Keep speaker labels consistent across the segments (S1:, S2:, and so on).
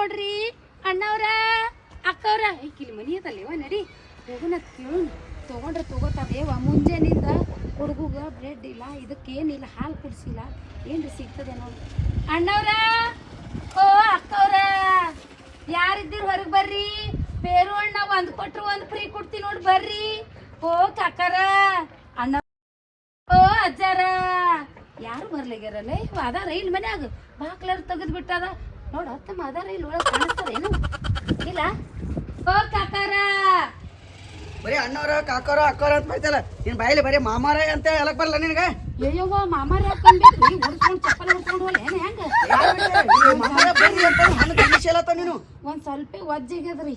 S1: ನೋಡ್ರಿ ಅಣ್ಣವ್ರ ಅಕ್ಕವ್ರ ಕಿಲಿ ಮನಿ ಐತಲ್ಲೇವ ನಡಿ ಹೋಗೋಣ ಕೇಳು ತೊಗೊಂಡ್ರೆ ತಗೋತಾರೇವ ಮುಂಜಾನಿಂದ ಹುಡುಗ ಬ್ರೆಡ್ ಇಲ್ಲ ಇದಕ್ಕೇನಿಲ್ಲ ಹಾಲು ಕುಡಿಸಿಲ್ಲ ಏನ್ರಿ ಸಿಗ್ತದೆ ನೋಡಿ ಅಣ್ಣವ್ರ ಓ ಅಕ್ಕವ್ರ ಯಾರಿದ್ದೀರಿ ಹೊರಗೆ ಬರ್ರಿ ಬೇರು ಅಣ್ಣ ಒಂದು ಕೊಟ್ರು ಒಂದು ಫ್ರೀ ಕೊಡ್ತೀನಿ ನೋಡಿ ಬರ್ರಿ ಓ ಕಾಕರ ಅಣ್ಣ ಓ ಅಜ್ಜಾರ ಯಾರು ಬರ್ಲಿಗ್ಯಾರಲ್ಲ ಇವ ಅದಾರ ಇಲ್ಲಿ ಮನ್ಯಾಗ ಬಾಕ್ಲರ್ ತೆಗೆದು ಬಿಟ್ಟದ ನೋಡ ತಮ್ಮ ಅದಾರ ಇಲ್ಲಿ ಒಳಗೆ ಕಾಣಿಸ್ತಾರೇನು ಇಲ್ಲ ಓ ಕಾಕಾರ
S2: ಬರೀ ಅಣ್ಣವ್ರ ಕಾಕೋರ ಅಕ್ಕೋರ ಅಂತ ಮಾಡ್ತಲ್ಲ ನಿನ್ ಬಾಯಲ್ಲಿ ಬರೀ ಮಾಮಾರ ಅಂತ ಹೇಳಕ್ ಬರಲ್ಲ ನಿನಗ
S1: ಅಯ್ಯವ್ವ ಮಾಮಾರ ಹಾಕೊಂಡ್ಬೇಕ್ರಿ ಹುಡ್ಸ್ಕೊಂಡು ಚಪ್ಪಲ್ ಹುಡ್ಸ್ಕೊಂಡು ಹೋಗ್ಲಿ ಏನು ಹೆಂಗ
S2: ಮಾಮಾರ ಬರ್ರಿ ಅಂತ ಹಣ್ಣು ತಿನ್ನಿಸಲತ್ತ ನೀನು
S1: ಒಂದ್ ಸ್ವಲ್ಪ ಒಜ್ಜಿಗದ್ರಿ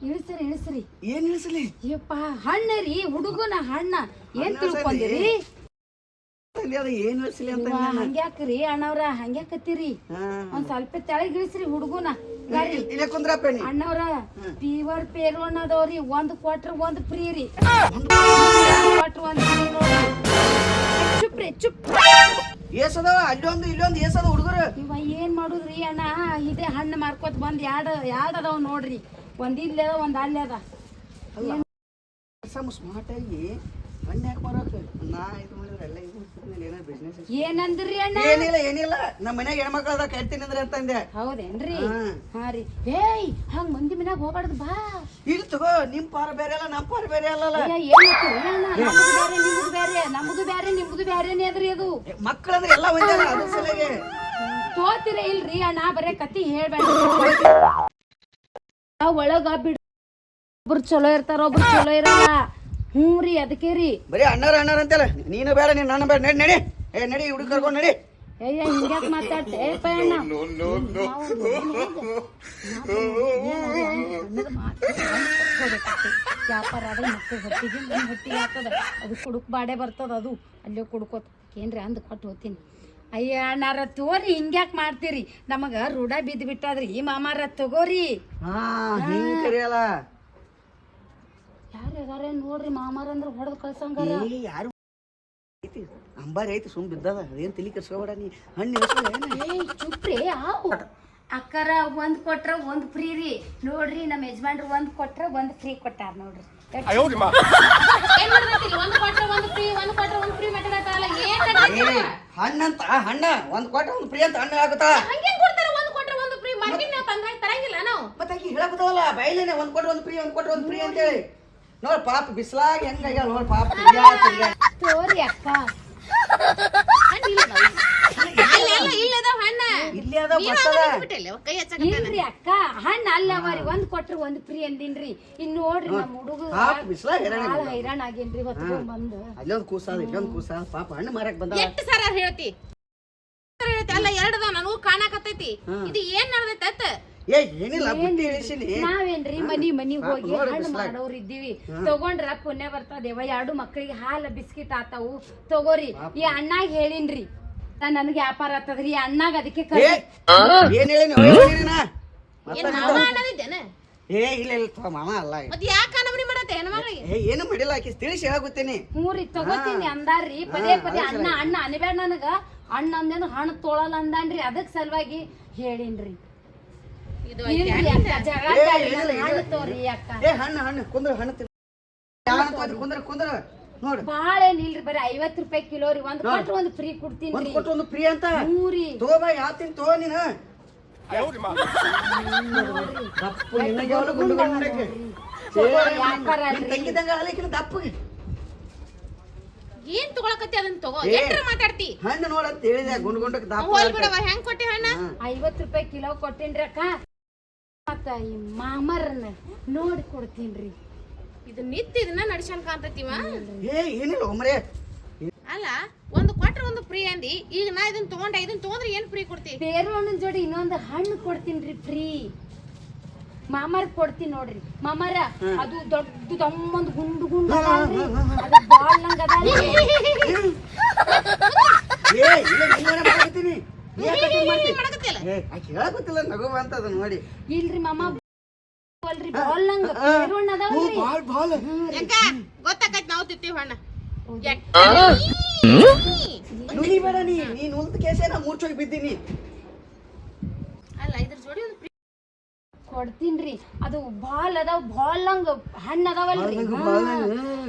S1: ಇಳಿಸ್ರಿ
S2: ಏನ್ ಇಳಿಸಲಿ
S1: ಅಯ್ಯಪ್ಪ ಹಣ್ಣ ರೀ ಹುಡುಗನ ಹಣ್ಣ ಏನ್ ತಿಳ್ಕೊಂಡಿರಿ
S2: ಅದು ಏನ್ ಇಳಿಸಲಿ ಅಂತ
S1: ಹಂಗ್ಯಾಕ್ರಿ ಅಣ್ಣವ್ರ ಹಂಗ್ಯಾಕತ್ತೀರಿ ಒಂದ್ ಸ್ವಲ್ಪ ತೆಳಗ್ ಇಳಿಸ್ರಿ ಹುಡುಗನ
S2: ಇಲ್ಲೇ ಕುಂದ್ರಪ್ಪ ನೀ
S1: ಅಣ್ಣವ್ರ ಪೀವರ್ ಪೇರು ಅನ್ನೋದವ್ರಿ ಒಂದ್ ಕೊಟ್ರ ಒಂದ್ ಫ್ರೀ ರೀ ಕೊಟ್ರ ಒಂದ್ ಫ್ರೀ ನೋಡ್ರಿ ಚುಪ್
S2: ಏಸದವ ಅಲ್ಲೊಂದು ಇಲ್ಲೊಂದು ಏಸದ ಹುಡುಗರು
S1: ಇವ ಏನ್ ಮಾಡುದ್ರಿ ಅಣ್ಣ ಇದೇ ಹಣ್ಣು ಮಾರ್ಕೋತ್ ಬಂದ್ ಯಾಡ್ ಅದಾವ ನೋಡ್ರಿ ಒಂದ್ ಇಲ್ಲದ ಒಂದ್ ಅಲ್ಲಿ ಅದ
S2: ಸ್ಮಾರ್ಟ್ ಆಗಿ ಹಣ್ಣು ಯಾಕೆ ಮಾರಕ ನಾ ಇದು ಮಾಡಿದ್ರೆ ಎಲ್ಲ ಇದು ಏನೋ ಬಿಸ್ನೆಸ್
S1: ಏನಂದ್ರಿ ಅಣ್ಣ
S2: ಏನಿಲ್ಲ ನಮ್ಮ ಮನ್ಯಾಗ ಹೆಣ್ಮಕ್ಳು ಅದ ಕಟ್ತೀನಿ ಅಂದ್ರೆ ಅಂತಂದೆ
S1: ಹೌದೇನ್ರಿ ಹಾ ರೀ ಏಯ್ ಹಂಗ ಮಂದಿ ಮನ್ಯಾಗ ಹೋಗ್ಬಾರ್ದು ಬಾ
S2: ಇಲ್ಲಿ ತಗೋ ನಿಮ್ ಪಾರ ಬೇರೆ ಅಲ್ಲ ನಮ್ಮ ಪಾರ ಬೇರೆ ಅಲ್ಲಲ್ಲ
S1: ನಮ್ದು ಬ್ಯಾರೇನೆ ಅದ್ರಿ ಅದು
S2: ಮಕ್ಕಳಂದ್ರೆ ಎಲ್ಲ ಒಂದೇ ಅದ್ರ ಸಲಗೆ
S1: ತೋತಿರ ಇಲ್ರಿ ಅಣ್ಣ ಬರೇ ಕತ್ತಿ ಹೇಳ್ಬೇಡ ಒಳಗ ಬಿಡ್ ಒಬ್ರು ಚಲೋ ಇರ್ತಾರ ಒಬ್ರು ಚಲೋ ಇರಲ್ಲ ಹ್ಞೂ ರೀ ಅದಕ್ಕೆ ರೀ
S2: ಬರೀ ಅಣ್ಣಾರ ಅಂತಲ್ಲ ನೀನು ಬೇಡ ನೀನು ನನ್ನ ಬೇಡ ನಡಿ ನಡಿ ಹುಡುಗ ಕರ್ಕೊಂಡು ನಡಿ
S1: ಅಯ್ಯ ಹಿಂಗ್ಯಾಕ್ ಮಾತಾಡ್ತೆ ಅಣ್ಣ ವ್ಯಾಪಾರ ಆದ್ರೆ ಮಕ್ಕಳು ಹೊಟ್ಟಿಗೆ ಆಗ್ತದ ಅದು ಕುಡುಕ್ ಬಾಡೆ ಬರ್ತದ ಅದು ಅಲ್ಲೇ ಕುಡ್ಕೋತ ಏನ್ರಿ ಅಂದ್ ಕೊಟ್ಟು ಹೋಗ್ತೀನಿ ಅಯ್ಯ ಅಣ್ಣಾರ ತಗೋರಿ ಹಿಂಗ್ಯಾಕ್ ಮಾಡ್ತೀರಿ ನಮಗ ರೂಢ ಬಿದ್ದು ಬಿಟ್ಟದ್ರಿ ಮಾಮಾರ ತಗೋರಿ
S2: ಕರಿಯಲ್ಲ
S1: ಯಾರ್ಯಾರ ನೋಡ್ರಿ ಮಾಮಾರ ಅಂದ್ರ ಹೊಡೆದ್ ಕಳ್ಸಂಗಾರ
S2: ಯಾರು ಐತಿ ಅಂಬಾರಿ ಐತಿ ಸುಮ್ ಬಿದ್ದದ ಅದೇನ್ ತಲಿ ಕರ್ಸ್ಕೊಬೇಡ ನೀ ಹಣ್ಣು
S1: ಚುಪ್ರಿ ಅಕ್ಕರ ಒಂದ್ ಕೊಟ್ರ ಒಂದ್ ಫ್ರೀ ರೀ ನೋಡ್ರಿ ನಮ್ಮ ಯಜಮಾನ್ರು ಒಂದ್ ಕೊಟ್ರ ಒಂದ್ ಫ್ರೀ ಕೊಟ್ಟಾರ ನೋಡ್ರಿ
S2: ಹಣ್ಣಂತ ಹಣ್ಣ ಒಂದ್ ಕೊಟ್ಟ ಒಂದ್ ಫ್ರೀ ಅಂತ ಹಣ್ಣು ಆಗುತ್ತಾ ಮತ್ತೆ ಹೇಳಕತ್ತವಲ್ಲ ಬಯಲೇನೆ ಒಂದ್ ಕೊಟ್ರ ಒಂದ್ ಫ್ರೀ ಅಂತ ಹೇಳಿ ನೋಡ್ ಪಾಪ ಬಿಸ್ಲಾಗ ಹೆಂಗಾಗ್ಯಾಳ ನೋಡ್ ಪಾಪ
S1: ತೋರಿ ಅಕ್ಕ
S2: ಇಲ್ಲಿ ಅದ
S1: ಇಲ್ರಿ ಅಕ್ಕ ಹಣ್ಣ ಅಲ್ಲವರಿ ಒಂದ್ ಕೊಟ್ರ ಒಂದ್ ಫ್ರೀ ಅಂದಿನ್ರಿ ಇನ್ ನೋಡ್ರಿ ನಮ್ ಹುಡುಗ ಹೈರಾಣ ಆಗೇನ್ರಿ ಹೊತ್ಕೊಂಡ್ ಬಂದು
S2: ಅಲ್ಲೊಂದ್ ಕೂಸ ಪಾಪ ಹಣ್ಣು ಮಾರಕ್ ಬಂದ
S3: ಎಷ್ಟು ಸರ ಹೇಳ್ತಿ ಅಲ್ಲ ಎರಡದ ನನಗೂ ಕಾಣಕತ್ತೈತಿ ಇದು ಏನ್ ನಡೆದೈತ
S2: ಏನಿಲ್ಲ ಬುಟ್ಟಿ ಇಳಿಸಿನಿ
S1: ನಾವೇನ್ರಿ ಮನಿ ಹೋಗಿ ಹಣ್ಣು ಮಾಡೋರ್ ಇದ್ದೀವಿ ತಗೊಂಡ್ರ ಪುಣ್ಯ ಬರ್ತದೇವ ಎರಡು ಮಕ್ಕಳಿಗೆ ಹಾಲು ಬಿಸ್ಕಿಟ್ ಆತಾವು ತಗೋರಿ ಈ ಅಣ್ಣಾಗ ಹೇಳಿನ್ರಿ ನನ್ಗೆ ವ್ಯಾಪಾರ ಆಗ್ತದ್ರಿ ಈ ಅಣ್ಣಾಗ ಅದಕ್ಕೆ
S2: ಏನ್ ಹೇಳಿ ಇಲ್ಲ ಮಾಮ ಅಲ್ಲ ಏನು ಮಾಡಿಲ್ಲ ಆಕಿ ತಿಳಿಸಿ ಹೇಳಾಗುತ್ತೇನೆ
S1: ಹ್ಞೂರಿ ತಗೋತೀನಿ ಅಂದಾರ್ರಿ ಪದೇ ಅಣ್ಣ ಅನ್ಬೇಡ ನನಗ ಅಣ್ಣ ಅಂದೇನು ಹಣ್ಣು ತೊಳಲ್ಲ ಅಂದಾನ್ರಿ ಅದಕ್ ಸಲುವಾಗಿ ಹೇಳಿನ್ರಿ ಬಾಳ ಏನಿಲ್ರಿ ಬರೀ 50 ರೂಪಾಯಿ ಕಿಲೋ ರೀ ಒಂದ್ ಕೊಟ್ರ ಒಂದ್ ಫ್ರೀ ಕೊಡ್ತೀನಿ
S2: ಫ್ರೀ ಅಂತ ತಗೋಬಾ ಯಾವ್ತೀನಿ ತಗೋ ನೀನು ದಪ್ಪಗೆ
S3: ಏನ್ ತಗೊಳಕತ್ತಿ ಅದನ್ನ ತಗೋ ಎಟ್ರ ಮಾತಾಡ್ತಿ
S2: ಹಣ್ಣು ನೋಡಂತ ಹೇಳಿದೆ ಗುಂಡ್ಗುಂಡಕ್ಕೆ
S3: ದಪ್ಪ ಹೆಂಗ್ ಕೊಟ್ಟಿ ಹಣ್ಣ
S1: 50 ರೂಪಾಯಿ ಕಿಲೋ ಕೊಟ್ಟಿನ್ರಿ ಅಕ್ಕ ಮತ್ತ ಈ ಮಾಮರನ್ನ ನೋಡಿ ಕೊಡ್ತೀನ್ರಿ
S3: ಇದು ನಿತ್ಯ ಇದನ್ನ ನಡ್ಸನ್ ಕಾಂತತಿವ
S2: ಏನಿಲ್ಲ ಒಮ್ಮರೆ
S3: ಅಲ್ಲ ಒಂದು ಕೊಟ್ರ ಒಂದು ಫ್ರೀ ಅಂದಿ ಈಗ ನಾ ಇದನ್ನ ತಗೊಂಡ್ರೆ ಏನ್ ಫ್ರೀ ಕೊಡ್ತಿ
S1: ಬೇರೆ ಹಣ್ಣಿನ ಜೋಡಿ ಇನ್ನೊಂದು ಹಣ್ಣು ಕೊಡ್ತೀನ್ರಿ ಫ್ರೀ ಮಾಮಾರ್ ಕೊಡ್ತೀನಿ ನೋಡ್ರಿ ಮಾಮಾರ ಅದು ದೊಡ್ಡ ತಮ್ಮಂದ್ ಗುಂಡು ಅದು ಬಾಲ್ ನಂಗ
S2: ನೋಡಿ
S1: ಇಲ್ರಿ ಮಾಮ ಬಾಲ್ ನಂಗ
S3: ಗೊತ್ತಾಕೈತಿ ನಾವು ತಿತ್ತೀವಿ ಹಣ್ಣ
S2: ನುಲಿಬೇಡ ನೀ ನುಲ್ದ ಕೇಸ ನಾ ಮೂರ್ಚೋಗಿ ಬಿದ್ದೀನಿ
S3: ಅಲ್ಲ ಇದ್ರ ಜೋಡಿ ಒಂದು
S1: ಕೊಡ್ತೀನ್ರಿ ಅದು ಬಾಲ್ ಅದಾವ ಬಾಲ್ ಹಂಗ ಹಣ್ಣು ಅದಾವಲ್ರಿ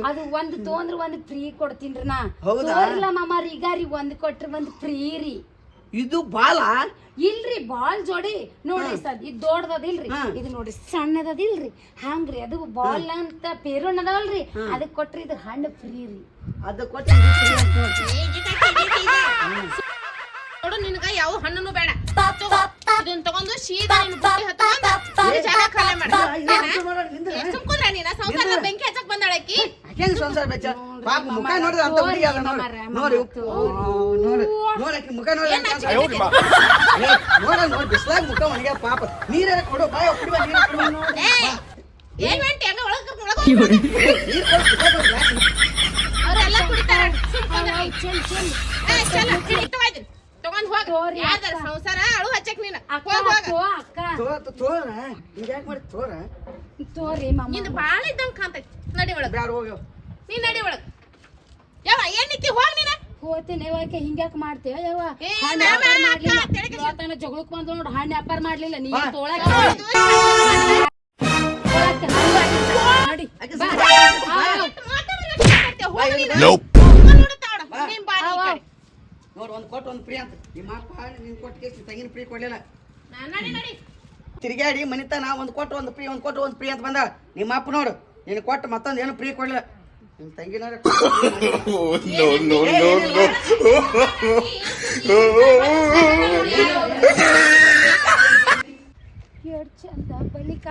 S1: ಅದು ಒಂದ್ ತೊಂದ್ರ ಒಂದ್ ಫ್ರೀ ಕೊಡ್ತೀನ್ರಿ ನಾ ತೋರ್ಲ ಮಾಮಾರಿ ಈಗ ರೀ ಒಂದ್ ಕೊಟ್ರ ಒಂದ್ ಫ್ರೀ ರೀ
S2: ಇದು ಬಾಲ
S1: ಇಲ್ರಿ ಬಾಲ್ ಜೋಡಿ ನೋಡ್ರಿ ಸದ್ ಇದು ದೊಡ್ಡದಿಲ್ರಿ ಇದು ನೋಡ್ರಿ ಸಣ್ಣದಿಲ್ರಿ ಹಂಗ್ರಿ ಅದು ಬಾಲ್ ಅಂತ ಪೇರುಣ್ ಅದಾವಲ್ರಿ ಅದಕ್ ಕೊಟ್ರಿ ಇದು ಹಣ್ಣು ಫ್ರೀ ರೀ
S2: ಅದು ಕೊಟ್ಟು
S3: ನೋಡು ನಿನಗ ಯಾವ ಹಣ್ಣು ಬೇಡ ಇದನ್ನ ತಗೊಂಡು ಸೀದಾ ನಿನ್ ಬುಟ್ಟಿ ಹತ್ಕೊಂಡು ಜಾಗ ಖಾಲಿ ಮಾಡ ಸುಮ್ಕುಂದ್ರ ನೀನ ಸಂಸಾರ ಬೆಂಕಿ ಹಚ್ಚಕ್ ಬಂದಾಳಕಿ
S2: ಹೆಂಗ್ ಸಂಸಾರ ಬೆಚ್ಚ ಪಾಪ ಮುಖ ನೋಡಿದ್ರೆ ಅಂತ ಹುಡುಗಿ ಅದ ನೋಡಿ ನೋಡಿ ನೋಡಿ ಮುಖ ನೋಡಿ ನೋಡಿ ಬಿಸ್ಲಾಗ ಮುಖ ಒಣಗ್ಯ ಪಾಪ ನೀರ ಕೊಡು ಬಾಯ ಕುಡಿಬ ನೀರ ಕುಡಿಬ
S3: ಏನ್ ವೆಂಟಿ ಹಂಗ ಒಳಗ ಅವರೆಲ್ಲ ಕುಡಿತಾರ ತಗೊಂಡ್ ಹೋಗ ಯಾರ್ದಾರ ಸಂಸಾರ ಅಳು ಹಚ್ಚಕ್ ನೀನ
S2: ತೋರ ಹಿಂಗ ಯಾಕೆ ಮಾಡಿ
S1: ತೋರಿ
S3: ನಿಂದ ಬಾಳ ಇದ್ದಂಗ ಕಾಣ್ತೈತಿ ನಡಿ ಒಳಗ
S2: ಬ್ಯಾಡ ಹೋಗ್ಯವ
S3: ನೀ ನಡಿ ಒಳಗ ಯಾವ ಏನ್ ನಿಂತಿ ಹೋಗ್ ನೀನ
S1: ಹೋಗ್ತೇನೆ ಯಾಕೆ ಹಿಂಗ್ಯಾಕ್ ಮಾಡ್ತೇವ ಯಾವ ಜಗಳಕ್ ಬಂದ್ ನೋಡ್ ಹಣ್ಣು ವ್ಯಾಪಾರ ಮಾಡ್ಲಿಲ್ಲ ನೀ ತೋಳಕ
S2: ನೋಡ್ ಒಂದ್ ಕೊಟ್ಟು ಒಂದ್ ಫ್ರೀ ಅಂತ ನಿಮ್ಮ ಅಪ್ಪ ನಿನ್ ಕೊಟ್ಟು ಕೇಸ್ ತಂಗಿನ ಫ್ರೀ ಕೊಡ್ಲಿಲ್ಲ ತಿರ್ಗಾಡಿ ಮನಿತನ ಒಂದ್ ಕೊಟ್ಟು ಒಂದ್ ಫ್ರೀ ಒಂದ್ ಕೊಟ್ಟು ಒಂದ್ ಫ್ರೀ ಅಂತ ಬಂದ ನಿಮ್ಮ ಅಪ್ಪ ನೋಡು ನೀನ್ ಕೊಟ್ಟು ಮತ್ತೊಂದ್ ಏನು ಫ್ರೀ ಕೊಡ್ಲಿಲ್ಲ ನಿಮ್ ತಂಗಿ ನೋಡ
S1: ಚಂದ ಬಳಿಕ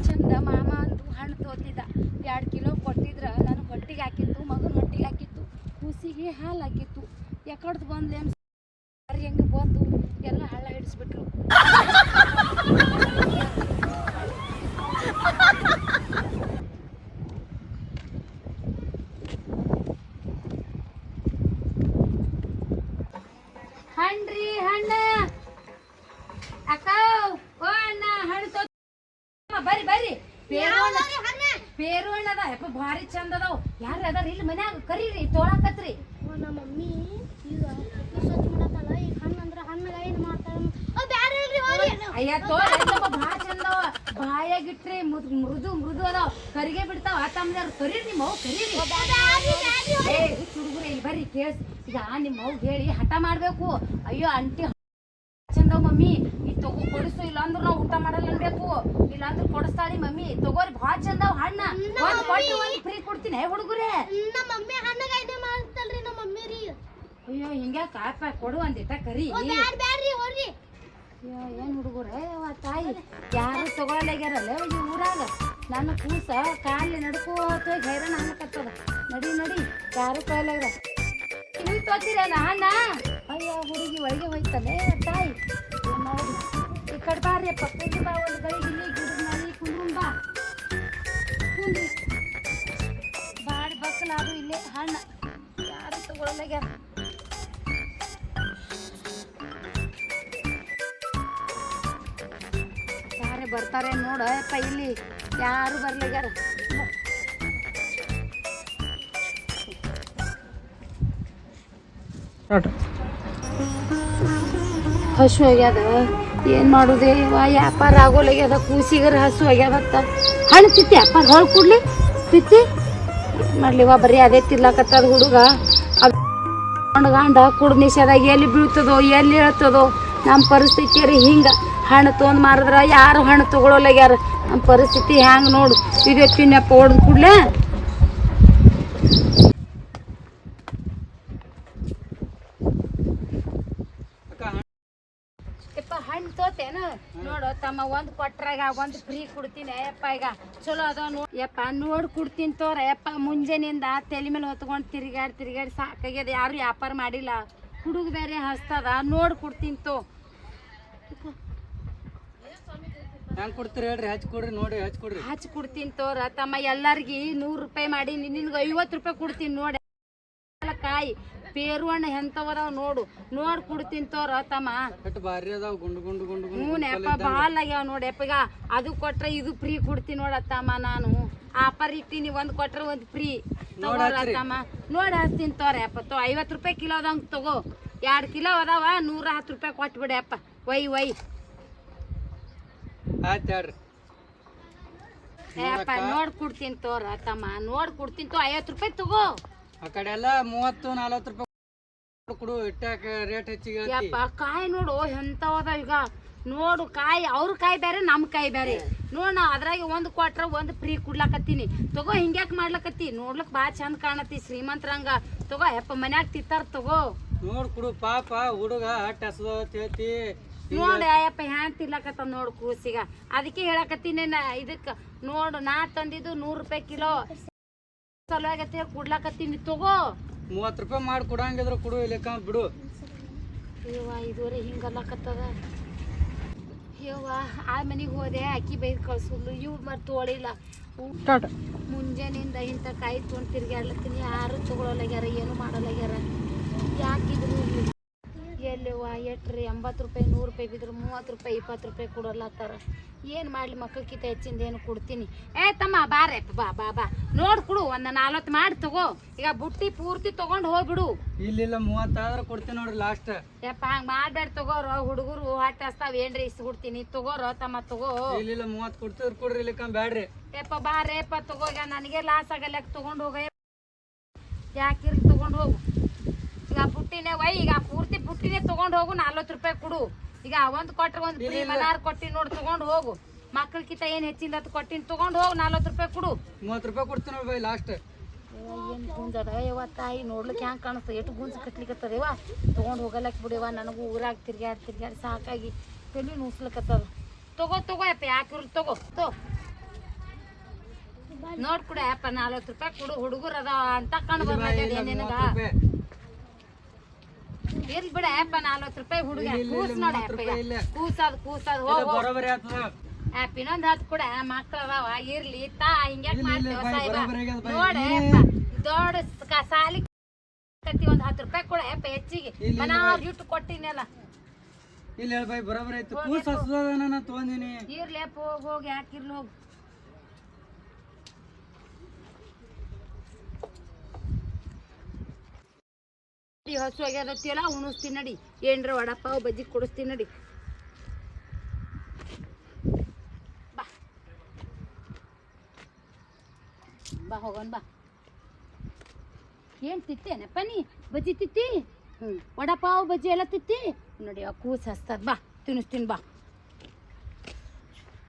S1: ಚಂದ ಮಾಮ ಅಂತೂ ಹಣ್ಣು ತೋತಿದ್ದ 2 ಕಿಲೋ ಕೊಟ್ಟಿದ್ರ ನಾನು ಹೊಟ್ಟಿಗೆ ಹಾಕಿತ್ತು ಮಗನ ಹೊಟ್ಟಿಗೆ ಹಾಕಿತ್ತು ಕೂಸಿಗೆ ಹಾಲು ಹಾಕಿತ್ತು ಯಾಕಡ್ದು ಬಂದ್ಲೆ ಹೆಂಗ ಬಂದು ಎಲ್ಲ ಹಳ್ಳ ಹಿಡಿಸ್ಬಿಟ್ರು ಹಣ್ಣ್ರಿ ಹಣ್ಣ ಅಕ್ಕ ಓ ಅಣ್ಣ ಹಣ್ಣು ತೋ ಬರ್ರಿ ಬರ್ರಿ ಪೇರು ಹಣ್ಣ ಅದ ಯಪ್ಪ ಭಾರಿ ಚಂದ ಅದಾವ ಯಾರು ಅದಾರ ಇಲ್ಲಿ ಮನ್ಯಾಗ ಕರೀರಿ ತೋಳಾಕತ್ರಿ
S4: ನಮ್ಮ ಮಮ್ಮಿ ಈಗ ಸ್ವಚ್ಛ ಮಾಡತ್ತಲ್ಲ ಈಗ ಹಣ್ಣು ಅಂದ್ರೆ ಹಣ್ಣು ಏನು ಮಾಡ್ತಾರ
S1: ಅಯ್ಯ ತೋಳ ಭಾಳ ಚಂದ ಅವ ಬಾಯಾಗಿಟ್ರಿ ಮೃದು ಮೃದು ಅದಾವ ಕರಿಗೆ ಬಿಡ್ತಾವ ತಮ್ಮದಾರ ಕರೀರಿ ನಿಮ್ಮ ಅವ್ ಕರೀರಿ ಹುಡುಗರು ಇಲ್ಲಿ ಬರ್ರಿ ಕೇಳ್ಸ್ ಈಗ ನಿಮ್ಮ ಅವ್ ಹೇಳಿ ಹಠ ಮಾಡ್ಬೇಕು ಅಯ್ಯೋ ಅಂಟಿ ಚಂದವ್ ಮಮ್ಮಿ ಈ ತಗೋ ಕೊಡಿಸು ಇಲ್ಲಾಂದ್ರ ನಾವು ಊಟ ಮಾಡಲ್ಲ ಅನ್ಬೇಕು ಇಲ್ಲಾಂದ್ರ ಕೊಡಿಸ್ತಾಳಿ ಮಮ್ಮಿ ತಗೋರಿ ಭಾಳ ಚಂದವ್ ಹಣ್ಣ ಒಂದ್ ಕೊಟ್ಟು ಒಂದ್ ಫ್ರೀ ಕೊಡ್ತೀನಿ ಹುಡುಗರೇ
S4: ನಮ್ಮ ಮಮ್ಮಿ ಹಣ್ಣಗ ಐತೆ ಮಾಡ್ತಲ್ರಿ ನಮ್ಮ ಮಮ್ಮಿ ರೀ
S1: ಅಯ್ಯೋ ಹಿಂಗ ಕಾಪ ಕೊಡು ಒಂದಿಟ ಕರಿ
S4: ಬ್ಯಾಡ್ರಿ ಹೋರಿ
S1: ಏನ್ ಹುಡುಗರೇ ತಾಯಿ ಯಾರು ತಗೊಳ್ಳಗ್ಯಾರಲ್ಲ ಈ ಊರಾಗ ನನ್ನ ಕೂಸ ಕಾಲಿ ನಡ್ಕೋತ ಹೈರಾಣ ಅನ್ನಕತ್ತದ ನಡಿ ನಡಿ ಯಾರು ತಗೊಳ್ಳಗ್ಯಾರ ನೀವು ತೋತಿರಲ್ಲ ಹಣ್ಣ ಅಯ್ಯೋ ಹುಡುಗಿ ಒಳಗೆ ಹೋಯ್ತಲ್ಲೇ ತಾಯಿ ಏನ್ ಮಾಡೋದು ಈ ಕಡೆ ಬಾರಿ ಅಪ್ಪ ಕುಂದು ಬಾ ಒಂದು ಗಳಿಗೆ ಇಲ್ಲಿ ಗಿಡದ ಮನೆ ಕುಂದ್ರು ಬಾ ಕುಂದ್ರಿ ಬಾಡಿ ಬಕ್ಕಲ ಅದು ಇಲ್ಲೇ ಹಣ್ಣ ಯಾರು ತಗೊಳ್ಳಗ್ಯಾರ ಯಾರೇ ಬರ್ತಾರೆ ನೋಡ ಅಪ್ಪ ಇಲ್ಲಿ ಯಾರು ಬರ್ಲಗ್ಯಾರ ಹಸು ಆಗ್ಯದ ಏನ್ ಮಾಡುದೇ ವ್ಯಾಪಾರ ಆಗೋಲಾಗ್ಯದ ಕೂಸಿಗರ ಹಸು ಆಗ್ಯದತ್ತ ಹಣ್ಣು ತಿತ್ತಿ ವ್ಯಾಪಾರ ಹೊಳ್ ಕೂಡ್ಲಿ ತಿತ್ತಿ ಮಾಡ್ಲಿವ ಬರೀ ಅದೇ ತಿರ್ಲಾಕತ್ತದ ಹುಡುಗ ಗಂಡ ಕುಡ್ ನಿಷೇಧಾಗ ಎಲ್ಲಿ ಬೀಳ್ತದೋ ಎಲ್ಲಿ ಹೇಳ್ತದೋ ನಮ್ಮ ಪರಿಸ್ಥಿತಿ ರೀ ಹಿಂಗ ಹಣ್ಣು ತೊಗೊಂಡ್ ಮಾರಿದ್ರ ಯಾರು ಹಣ್ಣು ತಗೊಳೋಲಾಗ್ಯಾರ ನಮ್ಮ ಪರಿಸ್ಥಿತಿ ಹ್ಯಾಂಗ ನೋಡು ಇದೇ ತಿನ್ನಪ್ಪ ಹೊಡೆದ್ ಕೂಡ್ಲೆ ಹಣ್ಣು ತೋತೇನ ನೋಡು ತಮ್ಮ ಒಂದ್ ಕೊಟ್ರಾಗ ಒಂದ್ ಫ್ರೀ ಕೊಡ್ತೀನಿ ಯಪ್ಪ ಈಗ ಚಲೋ ಅದ ಯಪ್ಪ ನೋಡಿ ಕೊಡ್ತೀನಿ ತೋರ ಯಪ್ಪ ಮುಂಜಾನಿಂದ ತಲೆ ಮೇಲೆ ಹೊತ್ಕೊಂಡು ತಿರುಗಾಡಿ ಸಾಕಾಗ್ಯದ ಯಾರು ವ್ಯಾಪಾರ ಮಾಡಿಲ್ಲ ಹುಡುಗ ಬೇರೆ ಹಸ್ತದ ನೋಡಿ ಕೊಡ್ತೀನಿ ತೋ
S5: ಹೆಂಗ್ ಕೊಡ್ತೀರಿ ಹೇಳ್ರಿ ಹಚ್ಚಿ ಕೊಡ್ರಿ ನೋಡಿ ಹಚ್ಚಿ
S1: ಕೊಡ್ತೀನಿ ತೋರ ತಮ್ಮ ಎಲ್ಲಾರ್ಗಿ 100 ರೂಪಾಯಿ ಮಾಡಿ ನಿನ್ಗೆ 50 ರೂಪಾಯಿ ಕೊಡ್ತೀನಿ ನೋಡಿ ಕಾಯಿ ಪೇರು ಹಣ್ಣು ಎಂತವದಾವ್ ನೋಡ್ ಕೊಡ್ತೀನಿ ತೋರ ತಮ್ಮ
S5: ಬಾರಿ ಅದಾವ ಗುಂಡು
S1: ಹ್ಞೂ ಯಪ್ಪ ಭಾಳ ಆಗ್ಯಾವ ನೋಡಿ ಯಪ್ಪ ಈಗ ಅದು ಕೊಟ್ರೆ ಇದು ಫ್ರೀ ಕೊಡ್ತೀನಿ ನೋಡತ್ತಮ್ಮ ನಾನು ಆಫರ್ ಇಟ್ಟಿನಿ ಒಂದ್ ಕೊಟ್ರೆ ಒಂದ್ ಫ್ರೀ ತಗೋರತ್ತಮ್ಮ ನೋಡಿ ಹಚ್ತೀನಿ ತೋರ ಯಪ್ಪ 50 ರೂಪಾಯಿ ಕಿಲೋ ಅದಂಗ ತಗೋ 2 ಕಿಲೋ ಅದಾವ 110 ರೂಪಾಯಿ ಕೊಟ್ಬಿಡಿ ಯಪ್ಪ ಒಯ್
S5: ಆಯ್ತು ಹೇಳ್ರಿ.
S1: ಏಪ್ಪ ನೋಡ್ ಕೊಡ್ತೀನಿ ತೋರ ತಮ್ಮ, ನೋಡ್ ಕೊಡ್ತೀನಿ ತೋ. 50 ರೂಪಾಯಿ ತಗೋ.
S5: ಆ ಕಡೆ ಎಲ್ಲ 30-40 ರೂಪಾಯಿ ಕೊಡು. ಇಟ್ಟಾಕ ರೇಟ್ ಹೆಚ್ಚಿಗೆ ಹೇಳ್ತಿ.
S1: ಯಪ್ಪ ಕಾಯಿ ನೋಡು ಎಂತವದ ಈಗ ನೋಡು. ಕಾಯಿ ಅವ್ರ ಕಾಯಿ ಬೇರೆ ನಮ್ಮ ಕಾಯಿ ಬೇರೆ ನೋಡ್. ನಾ ಅದ್ರಾಗ ಒಂದು ಕೊಟ್ರ ಒಂದು ಫ್ರೀ ಕುಡ್ಲಾಕತ್ತೀನಿ. ತಗೋ ಹಿಂಗ್ಯಾಕ್ ಮಾಡ್ಲಕತ್ತಿ? ನೋಡ್ಲಕ್ ಬಾ ಚಂದ ಕಾಣತಿ ಶ್ರೀಮಂತರಂಗ. ತಗೋ ಯಪ್ಪ ಮನ್ಯಾಗ ತಿತ್ತಾರ ತಗೋ.
S5: ನೋಡ್ ಕೊಡು ಪಾಪ ಹುಡುಗ ಹಟ್ಟ ಹಸತಿ.
S1: ನೋಡ ಯಪ್ಪ ಹ್ಯಾಂಗ ತಿನ್ಲಕತ್ತ ನೋಡು ಕೂಸಿಗ. ಅದಕ್ಕೆ ಹೇಳಕತ್ತೀನಿ ಇದಕ್ಕ ನೋಡು. ನಾ ತಂದಿದ್ದು 100 ರೂಪಾಯಿ ಕಿಲೋ ಸಲುವಾಗತ್ತೆ ಕುಡ್ಲಾಕತ್ತೀನಿ. ತಗೋ
S5: 30 ರೂಪಾಯಿ ಮಾಡಿ ಕೊಡಂಗಿದ್ರು ಕೊಡು, ಇಲ್ಲಕ್ಕ ಬಿಡು.
S1: ಯವ್ವ ಇದುವರೆ ಹಿಂಗಲ್ಲಕತ್ತದ. ಯವ್ವ ಆ ಮನೆಗೆ ಹೋದೆ, ಅಕ್ಕಿ ಬೈದು ಕಳ್ಸುದ್ಲು. ಇವ್ ಮತ್ತೆ ತೊಳಿಲ್ಲ. ಮುಂಜಾನಿಂದ ಇಂಥ ಕಾಯಿ ತೊಗೊಂಡು ತಿರ್ಗಾಡ್ಲತ್ತೀನಿ. ಯಾರು ತಗೊಳಲಾಗ್ಯಾರ, ಏನು ಮಾಡಲಾಗ್ಯಾರ. ಯಾಕಿದ್ರು ಎಲ್ಲಿವ ಎಟ್ರಿ 80 ರೂಪಾಯಿ 100 ರೂಪಾಯಿ ಬಿದ್ರು 30 ರೂಪಾಯಿ 20 ರೂಪಾಯಿ ಕೊಡೋಲ್ಲತ್ತಾರ. ಏನು ಮಾಡಲಿ? ಮಕ್ಕಳಿಗಿಂತ ಹೆಚ್ಚಿಂದ ಏನು ಕೊಡ್ತೀನಿ. ತಮ್ಮ ಬಾರೆ ಬಾ ಬಾ ಬಾ ನೋಡ್ ಕೊಡು. ಒಂದು 40 ಮಾಡಿ ತಗೋ. ಈಗ ಬುಟ್ಟಿ ಪೂರ್ತಿ ತಗೊಂಡು ಹೋಗ್ಬಿಡು.
S5: ಇಲ್ಲ 30 ಆದ್ರೆ ಕೊಡ್ತೀನಿ ನೋಡ್ರಿ ಲಾಸ್ಟ್.
S1: ಯಪ್ಪ ಹಂಗೆ ಮಾಡ್ಬೇಡ ತಗೋರೋ. ಹುಡುಗರು ಹೊಟ್ಟೆ ಹಸ್ತಾವ ಏನ್ರಿ ಇಸ್ಬಿಡ್ತೀನಿ. ತಗೋರೋ ತಮ್ಮ ತಗೋ.
S5: ಇಲ್ಲ 30 ಕೊಡ್ತಿದ್ರು ಕೊಡ್ರಿ, ಇಲ್ಲಕ್ಕ ಬ್ಯಾಡ್ರಿ.
S1: ಯಪ್ಪ ಬಾರೇಪ್ಪ ತಗೋ. ಈಗ ನನಗೆ ಲಾಸ್ ಆಗಲ್ಲ. ತಗೊಂಡು ಹೋಗ. ಯಾಕಿರ್ ತಗೊಂಡು ಹೋಗು. ಈಗ ಬುಟ್ಟಿನೇ ಒಯ್. ಈಗ ಪೂರ್ತಿ ಬುಟ್ಟಿನೇ ತಗೊಂಡು ಹೋಗು. 40 ರೂಪಾಯಿ ಕೊಡು. ಈಗ ಒಂದು ಕೊಟ್ರೆ ಒಂದು ಫ್ರೀ ಮನಾರ್ ಕೊಟ್ಟಿನಿ ನೋಡಿ. ತಗೊಂಡು ಹೋಗು. ಮಕ್ಕಳಿಗಿಂತ ಏನು ಹೆಚ್ಚಿಂದ ಅದು ಕೊಟ್ಟಿನಿ. ತಗೊಂಡು ಹೋಗು. 40 ರೂಪಾಯಿ ಕೊಡು.
S5: 30 ರೂಪಾಯಿ ಕೊಡ್ತೀನಿ ನೋಡಿ ಬೈ ಲಾಸ್ಟ್.
S1: ಏನು ಗುಂಜದ ಯವ್ವ ತಾಯಿ. ನೋಡ್ಲಿಕ್ಕೆ ಹೆಂಗೆ ಕಾಣಿಸ್ತದೆ? ಎಷ್ಟು ಗುಂಜು ಕಟ್ಲಿಕ್ಕತ್ತದೇವ. ತೊಗೊಂಡು ಹೋಗಲಕ್ಕೆ ಬಿಡಿವ. ನನಗೂ ಊರಾಗ ತಿರ್ಗಾಡಿ ಸಾಕಾಗಿ ತಲೆ ನುಸ್ಲಿಕ್ಕತ್ತದ. ತಗೋ ತಗೋ ಯಪ್ಪ. ಯಾಕಿರ್ಲಿ ತಗೋ ನೋಡ್ಕೊಡ ಯಪ್ಪ. 40 ರೂಪಾಯಿ ಕೊಡು. ಹುಡುಗರು ಅದ ಅಂತ ಕಂಡು ಬರ್ಲಿಲ್ಲ ನಿನಗ. ಇರ್ಲಿ ಬಿಡ ಯಪ್ಪ. 40 ರೂಪಾಯಿ ಹುಡುಗ ಕೂಸ್ ನೋಡ ಯಪ್ಪ. ಕೂಸದ್ ಹೋಗು.
S5: ಬರೋಬರಿ ಆಗ್ತದ.
S1: ಯಪ್ಪ ಇನ್ನೊಂದು 10 ಕೊಡ. ಮಕ್ಳು ಅದಾವ. ಇರ್ಲಿ ತಾ. ಹಿಂಗ್ಯಾಕ್ ಮಾಡ್ತೇವ ಸಾಯಿಬ?
S5: ಬರೋಬರಿ ಆಗ್ಯದ ಬೈ.
S1: ನೋಡ ಯಪ್ಪ ದೊಡ್ಡ ಸಾಲಿ ಒಂದು 10 ರೂಪಾಯಿ ಕೊಡ ಯಪ್ಪ ಹೆಚ್ಚಿಗೆ. ಮನಾರ್ ಇಟ್ಟು ಕೊಟ್ಟಿನಲ್ಲ.
S5: ಇಲ್ಲ ಹೇಳ ಬೈ ಬರೋಬರಿ ಆಯ್ತು. ಕೂಸ್ ಹಸದ ನಾನು ತೊಗೊಂಡಿನಿ.
S1: ಇರ್ಲಿ ಯಪ್ಪ ಹೋಗಿ. ಯಾಕಿರ್ಲಿ ಹೋಗು. ಹಸು ಆಗ್ಯಾದತ್ತಿಯಲ್ಲ ಉಣಿಸ್ತೀನಿ ನಡಿ. ಏನ್ರ ವಡಪಾವ್ ಬಜ್ಜಿ ಕೊಡಿಸ್ತೀನಿ ನಡಿ. ಬಾ ಬಾ ಹೋಗೋಣ ಬಾ. ಏನು ತಿತ್ತೇನಪ್ಪ ನೀ? ಬಜ್ಜಿ ತಿತ್ತಿ? ವಡಪಾವ್ ಬಜ್ಜಿ ಎಲ್ಲ ತಿತ್ತಿ ನೋಡಿ. ಕೂಸು ಹಸ್ತದ. ಬಾ ತಿನ್ನಿಸ್ತೀನಿ ಬಾ.